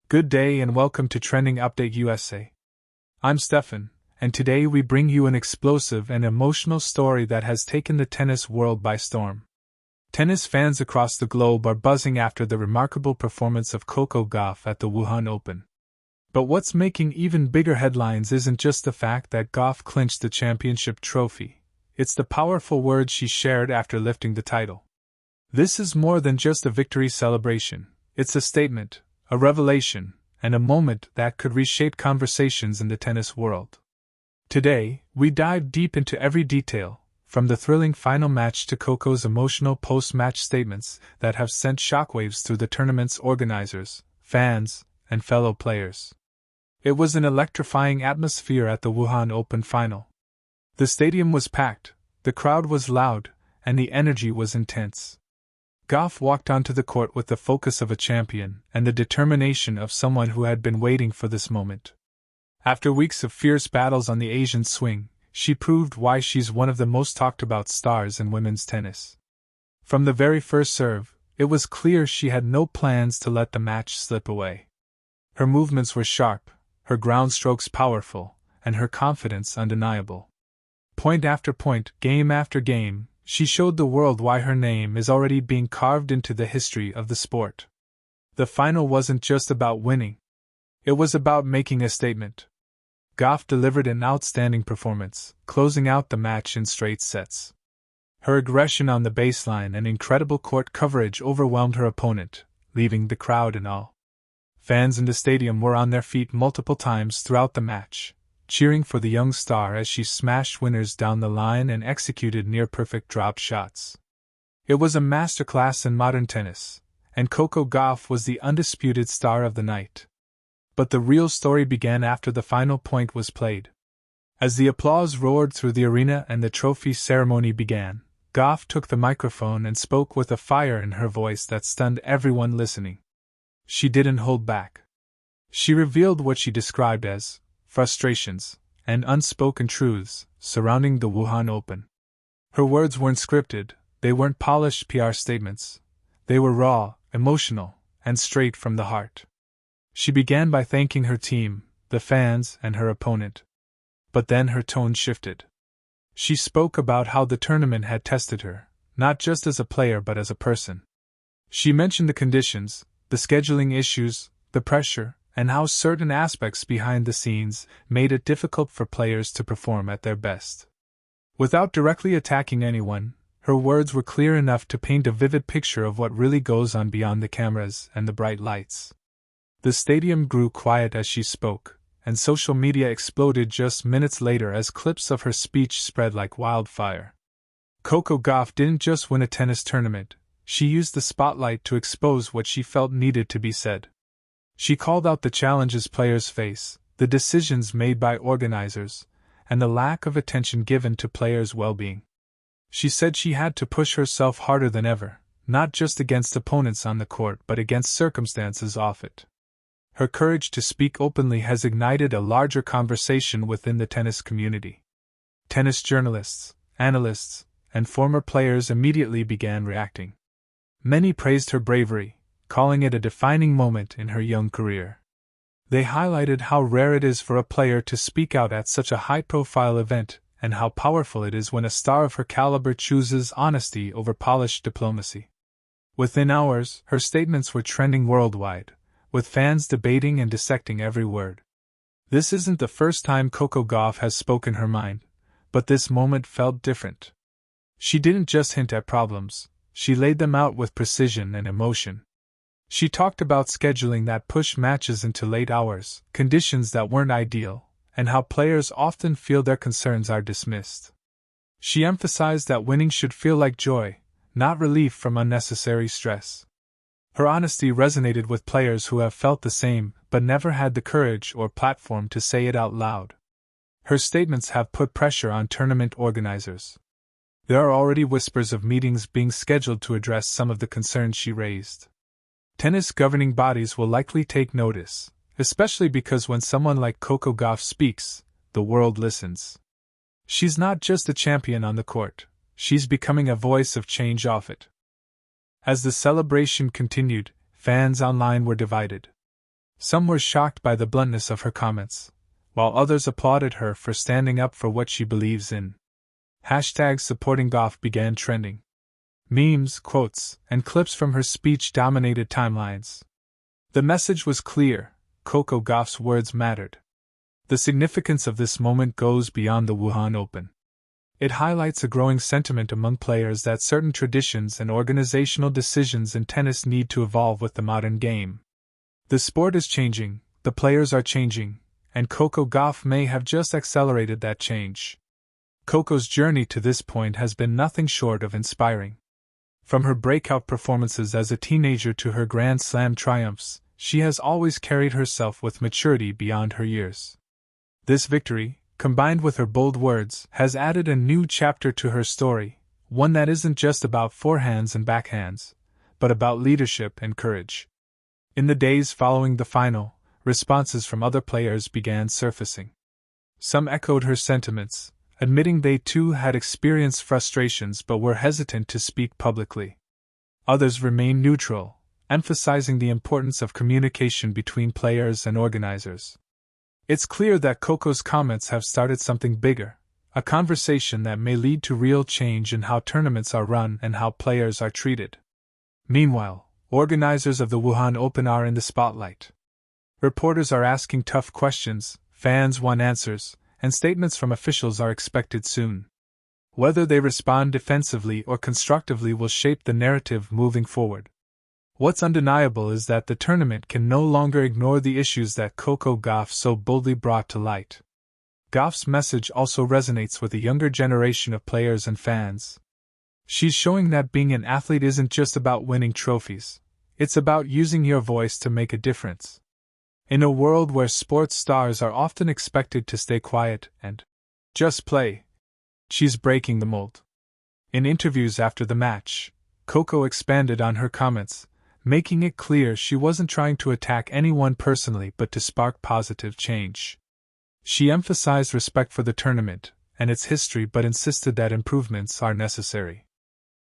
Good day and welcome to Trending Update USA. I'm Steffan, and today we bring you an explosive and emotional story that has taken the tennis world by storm. Tennis fans across the globe are buzzing after the remarkable performance of Coco Gauff at the Wuhan Open. But what's making even bigger headlines isn't just the fact that Gauff clinched the championship trophy, it's the powerful words she shared after lifting the title. This is more than just a victory celebration, it's a statement, a revelation, and a moment that could reshape conversations in the tennis world. Today, we dive deep into every detail, from the thrilling final match to Coco's emotional post-match statements that have sent shockwaves through the tournament's organizers, fans, and fellow players. It was an electrifying atmosphere at the Wuhan Open final. The stadium was packed, the crowd was loud, and the energy was intense. Gauff walked onto the court with the focus of a champion and the determination of someone who had been waiting for this moment. After weeks of fierce battles on the Asian swing, she proved why she's one of the most talked about stars in women's tennis. From the very first serve, it was clear she had no plans to let the match slip away. Her movements were sharp, her ground strokes powerful, and her confidence undeniable. Point after point, game after game, she showed the world why her name is already being carved into the history of the sport. The final wasn't just about winning. It was about making a statement. Gauff delivered an outstanding performance, closing out the match in straight sets. Her aggression on the baseline and incredible court coverage overwhelmed her opponent, leaving the crowd in awe. Fans in the stadium were on their feet multiple times throughout the match, cheering for the young star as she smashed winners down the line and executed near-perfect drop shots. It was a masterclass in modern tennis, and Coco Gauff was the undisputed star of the night. But the real story began after the final point was played. As the applause roared through the arena and the trophy ceremony began, Gauff took the microphone and spoke with a fire in her voice that stunned everyone listening. She didn't hold back. She revealed what she described as frustrations and unspoken truths surrounding the Wuhan Open. Her words weren't scripted, they weren't polished PR statements. They were raw, emotional, and straight from the heart. She began by thanking her team, the fans, and her opponent. But then her tone shifted. She spoke about how the tournament had tested her, not just as a player but as a person. She mentioned the conditions, the scheduling issues, the pressure, and how certain aspects behind the scenes made it difficult for players to perform at their best. Without directly attacking anyone, her words were clear enough to paint a vivid picture of what really goes on beyond the cameras and the bright lights. The stadium grew quiet as she spoke, and social media exploded just minutes later as clips of her speech spread like wildfire. Coco Gauff didn't just win a tennis tournament, she used the spotlight to expose what she felt needed to be said. She called out the challenges players face, the decisions made by organizers, and the lack of attention given to players' well-being. She said she had to push herself harder than ever, not just against opponents on the court but against circumstances off it. Her courage to speak openly has ignited a larger conversation within the tennis community. Tennis journalists, analysts, and former players immediately began reacting. Many praised her bravery, calling it a defining moment in her young career. They highlighted how rare it is for a player to speak out at such a high-profile event, and how powerful it is when a star of her caliber chooses honesty over polished diplomacy. Within hours, her statements were trending worldwide, with fans debating and dissecting every word. This isn't the first time Coco Gauff has spoken her mind, but this moment felt different. She didn't just hint at problems, she laid them out with precision and emotion. She talked about scheduling that pushed matches into late hours, conditions that weren't ideal, and how players often feel their concerns are dismissed. She emphasized that winning should feel like joy, not relief from unnecessary stress. Her honesty resonated with players who have felt the same but never had the courage or platform to say it out loud. Her statements have put pressure on tournament organizers. There are already whispers of meetings being scheduled to address some of the concerns she raised. Tennis governing bodies will likely take notice, especially because when someone like Coco Gauff speaks, the world listens. She's not just a champion on the court, she's becoming a voice of change off it. As the celebration continued, fans online were divided. Some were shocked by the bluntness of her comments, while others applauded her for standing up for what she believes in. Hashtags supporting Gauff began trending. Memes, quotes, and clips from her speech dominated timelines. The message was clear: Coco Gauff's words mattered. The significance of this moment goes beyond the Wuhan Open. It highlights a growing sentiment among players that certain traditions and organizational decisions in tennis need to evolve with the modern game. The sport is changing, the players are changing, and Coco Gauff may have just accelerated that change. Coco's journey to this point has been nothing short of inspiring. From her breakout performances as a teenager to her Grand Slam triumphs, she has always carried herself with maturity beyond her years. This victory, combined with her bold words, has added a new chapter to her story, one that isn't just about forehands and backhands, but about leadership and courage. In the days following the final, responses from other players began surfacing. Some echoed her sentiments, admitting they too had experienced frustrations but were hesitant to speak publicly. Others remained neutral, emphasizing the importance of communication between players and organizers. It's clear that Coco's comments have started something bigger, a conversation that may lead to real change in how tournaments are run and how players are treated. Meanwhile, organizers of the Wuhan Open are in the spotlight. Reporters are asking tough questions, fans want answers, and statements from officials are expected soon. Whether they respond defensively or constructively will shape the narrative moving forward. What's undeniable is that the tournament can no longer ignore the issues that Coco Gauff so boldly brought to light. Gauff's message also resonates with a younger generation of players and fans. She's showing that being an athlete isn't just about winning trophies, it's about using your voice to make a difference. In a world where sports stars are often expected to stay quiet and just play, she's breaking the mold. In interviews after the match, Coco expanded on her comments, making it clear she wasn't trying to attack anyone personally but to spark positive change. She emphasized respect for the tournament and its history but insisted that improvements are necessary.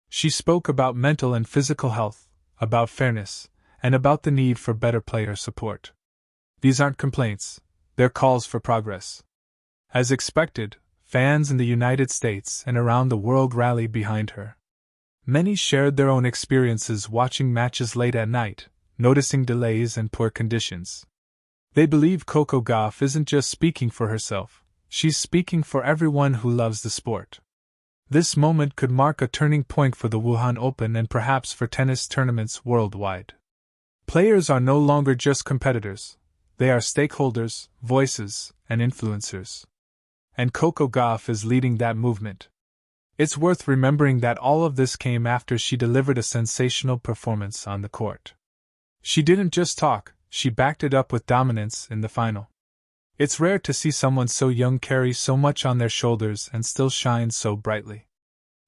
She spoke about mental and physical health, about fairness, and about the need for better player support. These aren't complaints, they're calls for progress. As expected, fans in the United States and around the world rallied behind her. Many shared their own experiences watching matches late at night, noticing delays and poor conditions. They believe Coco Gauff isn't just speaking for herself, she's speaking for everyone who loves the sport. This moment could mark a turning point for the Wuhan Open and perhaps for tennis tournaments worldwide. Players are no longer just competitors, they are stakeholders, voices, and influencers. And Coco Gauff is leading that movement. It's worth remembering that all of this came after she delivered a sensational performance on the court. She didn't just talk, she backed it up with dominance in the final. It's rare to see someone so young carry so much on their shoulders and still shine so brightly.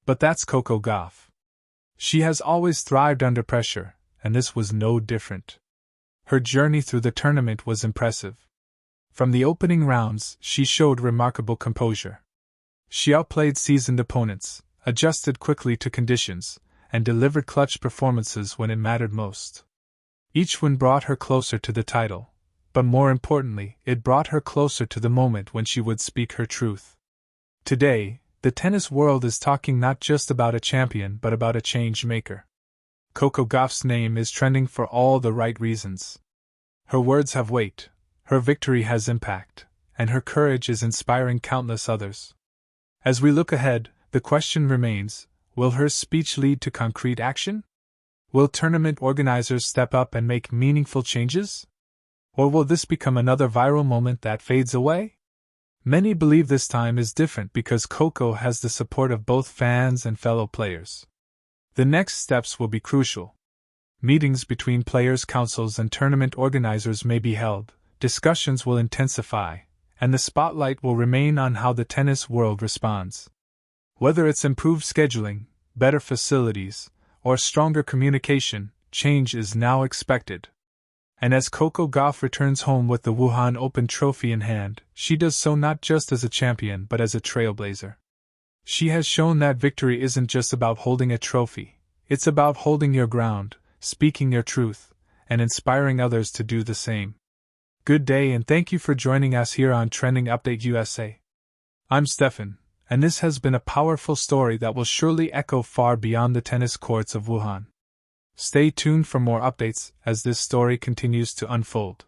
But that's Coco Gauff. She has always thrived under pressure, and this was no different. Her journey through the tournament was impressive. From the opening rounds, she showed remarkable composure. She outplayed seasoned opponents, adjusted quickly to conditions, and delivered clutch performances when it mattered most. Each win brought her closer to the title, but more importantly, it brought her closer to the moment when she would speak her truth. Today, the tennis world is talking not just about a champion but about a change maker. Coco Gauff's name is trending for all the right reasons. Her words have weight, her victory has impact, and her courage is inspiring countless others. As we look ahead, the question remains, will her speech lead to concrete action? Will tournament organizers step up and make meaningful changes? Or will this become another viral moment that fades away? Many believe this time is different because Coco has the support of both fans and fellow players. The next steps will be crucial. Meetings between players' councils and tournament organizers may be held, discussions will intensify, and the spotlight will remain on how the tennis world responds. Whether it's improved scheduling, better facilities, or stronger communication, change is now expected. And as Coco Gauff returns home with the Wuhan Open trophy in hand, she does so not just as a champion but as a trailblazer. She has shown that victory isn't just about holding a trophy, it's about holding your ground, speaking your truth, and inspiring others to do the same. Good day and thank you for joining us here on Trending Update USA. I'm Steffan, and this has been a powerful story that will surely echo far beyond the tennis courts of Wuhan. Stay tuned for more updates as this story continues to unfold.